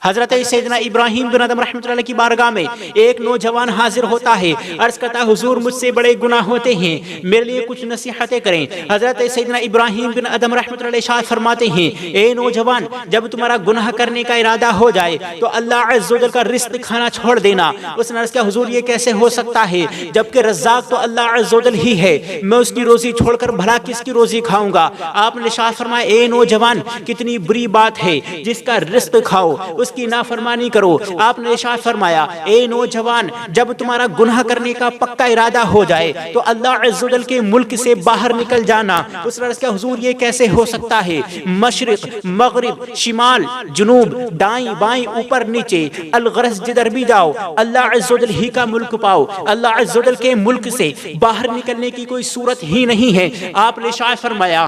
حضرت سیدنا ابراہیم بن ادم رحمۃ اللہ علیہ کی بارگاہ میں ایک نوجوان حاضر ہوتا ہے، عرض کرتا ہے حضور مجھ سے بڑے گناہ ہوتے ہیں، میرے لیے کچھ نصیحتیں کریں۔ حضرت سیدنا ابراہیم بن ادم رحمۃ اللہ علیہ ارشاد فرماتے ہیں، اے نوجوان جب تمہارا گناہ کرنے کا ارادہ ہو جائے تو اللہ عز و جل کا رزق کھانا چھوڑ دینا۔ اس نے عرض کیا حضور یہ کیسے ہو سکتا ہے، جبکہ رزاق تو اللہ عز و جل ہی ہے، میں اس کی روزی چھوڑ کر بھلا کس کی روزی کھاؤں گا؟ آپ نے ارشاد فرمایا، اے نوجوان کتنی بری بات ہے جس کا رزق کھاؤ اس کی نافرمانی کرو۔ آپ نے ارشاد فرمایا، اے نوجوان جب تمہارا گناہ کرنے کا پکا ارادہ ہو جائے تو اللہ عز و جل کے ملک سے باہر نکل جانا۔ اس نے عرض کیا حضور یہ کیسے ہو سکتا ہے، مشرق مغرب شمال جنوب دائیں بائیں اوپر نیچے الغرض جدھر بھی جاؤ اللہ عز و جل ہی کا ملک پاؤ، اللہ عز و جل کے ملک سے باہر نکلنے کی کوئی صورت ہی نہیں ہے۔ آپ نے ارشاد فرمایا،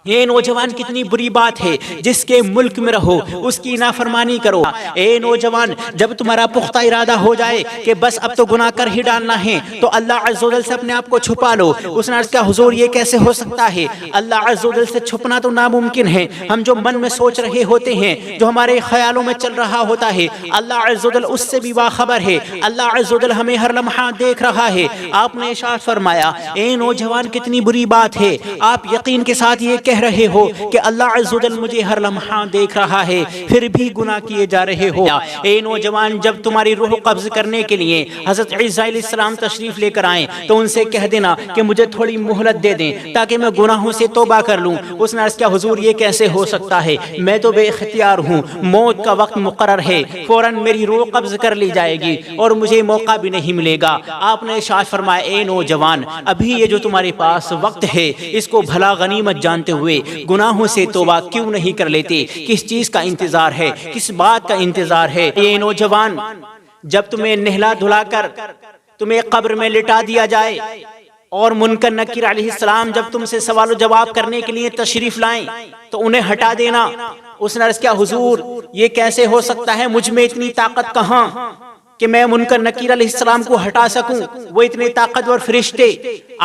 اے نوجوان کتنی بری بات ہے جس کے ملک میں رہو اس کی نافرمانی کرو۔ اے نوجوان جب تمہارا پختہ ارادہ ہو جائے کہ بس اب تو گناہ کر ہی ڈالنا ہے تو اللہ عز و جل سے اپنے آپ کو چھپا لو۔ اس نے عرض کیا حضور یہ کیسے ہو سکتا ہے، اللہ عز و جل سے چھپنا تو ناممکن ہے۔ ہم جو من میں سوچ رہے ہوتے ہیں، جو ہمارے خیالوں میں چل رہا ہوتا ہے، اللہ عز و جل اس سے بھی باخبر ہے، اللہ عز و جل ہمیں ہر لمحہ دیکھ رہا ہے۔ آپ نے ارشاد فرمایا، اے نوجوان کتنی بری بات ہے، آپ یقین کے ساتھ یہ کہہ رہے ہو کہ اللہ عز و جل مجھے ہر لمحہ دیکھ رہا ہے، پھر بھی گناہ کیے جا رہے ہو۔ اے نوجوان جب تمہاری روح قبض کرنے کے لیے حضرت عیسیٰ علیہ السلام تشریف لے کر آئیں تو ان سے کہہ دینا کہ مجھے تھوڑی مہلت دے دیں تاکہ میں گناہوں سے توبہ کر لوں۔ اس نے عرض کیا حضور یہ کیسے ہو سکتا ہے، میں تو بے اختیار ہوں، موت کا وقت مقرر ہے، فوراً میری روح قبض کر لی جائے گی اور مجھے موقع بھی نہیں ملے گا۔ آپ نے ارشاد فرمایا، اے نوجوان ابھی یہ جو تمہارے پاس وقت ہے اس کو بھلا غنیمت جانتے ہوئے گناہوں سے توبہ کیوں نہیں کر لیتے؟ کس چیز کا انتظار ہے، کس بات کا انتظار ہے؟ یہ نوجوان جب تمہیں نہلا دھلا کر تمہیں قبر میں لٹا دیا جائے اور منکر نکیر علیہ السلام جب تم سے سوال و جواب کرنے کے لیے تشریف لائیں تو انہیں ہٹا دینا۔ اس نے عرض کیا حضور یہ کیسے ہو سکتا ہے، مجھ میں اتنی طاقت کہاں کہ میں منکر نکیر علیہ السلام کو ہٹا سکوں، وہ اتنے طاقتور فرشتے۔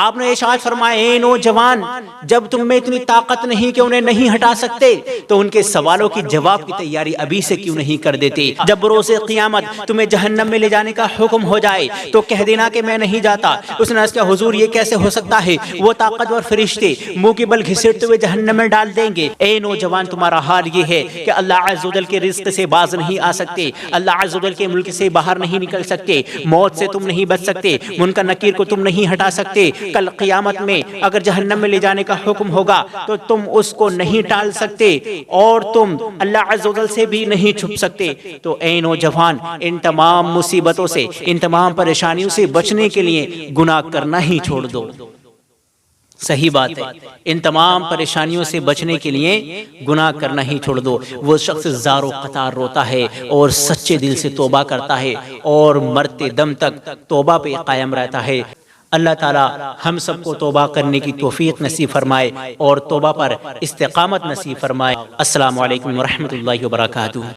آپ نے ارشاد فرمایا، اے نوجوان جب تم میں اتنی طاقت نہیں کہ انہیں نہیں ہٹا سکتے تو ان کے سوالوں کی جواب کی تیاری ابھی سے کیوں نہیں کر دیتے؟ جب روز قیامت تمہیں جہنم میں لے جانے کا حکم ہو جائے تو کہہ دینا کہ میں نہیں جاتا۔ اس نے عرض کیا حضور یہ کیسے ہو سکتا ہے، وہ طاقتور فرشتے منہ کی بل گھسیٹتے ہوئے جہنم میں ڈال دیں گے۔ اے نوجوان تمہارا حال یہ ہے کہ اللہ عز و جل کے رزق سے باز نہیں آ سکتے، اللہ عز و جل کے ملک سے باہر نہیں نکل سکتے، موت سے تم نہیں بچ سکتے، منکر نکیر کو تم نہیں ہٹا سکتے۔ کل قیامت میں اگر جہنم میں لے جانے کا حکم ہوگا تو تم اس کو نہیں ٹال سکتے اور تم اللہ عز و جل سے بھی نہیں چھپ سکتے۔ تو اے نوجوان ان تمام مصیبتوں سے، ان تمام پریشانیوں سے بچنے کے لیے گناہ کرنا ہی چھوڑ دو۔ صحیح بات ہے، ان تمام پریشانیوں سے بچنے کے لیے گناہ کرنا ہی چھوڑ دو۔ وہ شخص زار و قطار روتا ہے اور سچے دل سے توبہ کرتا ہے اور مرتے دم تک توبہ پہ قائم رہتا ہے۔ اللہ تعالی ہم سب کو توبہ کرنے کی توفیق نصیب فرمائے اور توبہ پر استقامت نصیب فرمائے۔ السلام علیکم ورحمۃ اللہ وبرکاتہ۔